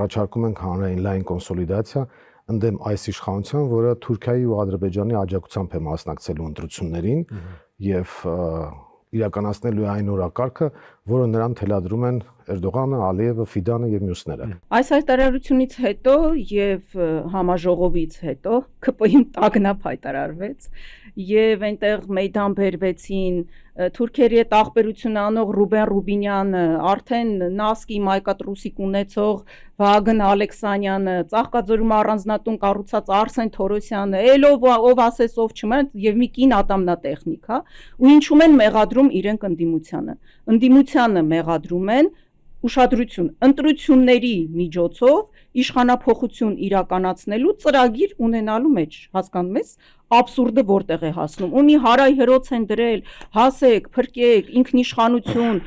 առաջարկում ենք հանրային լայն կոնսոլիդացիա ընդդեմ այս իշխանության, որը Թուրքիայի ու Ադրբեջանի աջակցությամբ է մասնակցելու ընտրություններին եւ իրականացնելու այն օրակարգը, որը նրան թելադրում են Էրդողանը, Ալիևը, Ֆիդանը եւ մյուսները։ Այս հայտարարությունից հետո եւ համաժողովից հետո ԿՊ-ին տագնապ հայտարարվեց եւ այնտեղ մեյդան բերվեցին Թուրքիայի հետ ախպերություն անող Ռուբեն Ռուբինյանը, արդեն Նասկի մայկատրուսիկ ունեցող Վագն Ալեքսանյանը, Ծաղկաձորում առանձնատուն կառուցած Արսեն Թորոսյանը, ով ասես ով չմեն եւ մի կին ատամնատեխնիկ, հա, ու ինչու են մեղադրում իրենք ընդդիմությանը մեղադրում են ուշադրություն ընտրությունների միջոցով իշխանափոխություն իրականացնելու ծրագիր ունենալու մեջ, հասկանում ես, աբսուրդը որտեղ է հասնում։ Ունի հարայհրոց են դրել, հասեք, փրկեք, ինքնիշխանություն,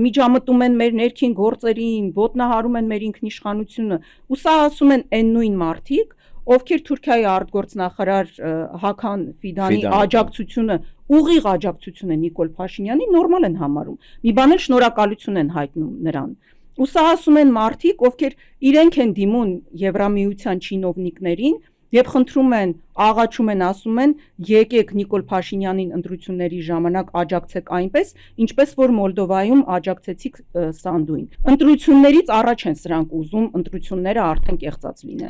միջամտում են մեր ներքին գործերին, ոտնահարում են մեր ինքնիշխանությունը։ Ու սա ասում են այն նույն մարդիկ, ովքեր Թուրքիայի արտգործնախարար Հական Ֆիդանի աջակցությունը, ուղիղ աջակցությունը Նիկոլ Փաշինյանի նորմալ են համարում։ Մի բան էլ շնորհակալություն են հայտնում նրան։ Ու սա ասում են մարդիկ, ովքեր իրենք են դիմում Եվրամիության չինովնիկներին եւ խնդրում են, աղաչում են, ասում են, եկեք Նիկոլ Փաշինյանին ընտրությունների ժամանակ աջակցեք այնպես, ինչպես որ Մոլդովայում աջակցեցիք Սանդուին։ Ընտրություններից առաջ են սրանք ուզում ընտրությունները արդեն կեղծած լինեն։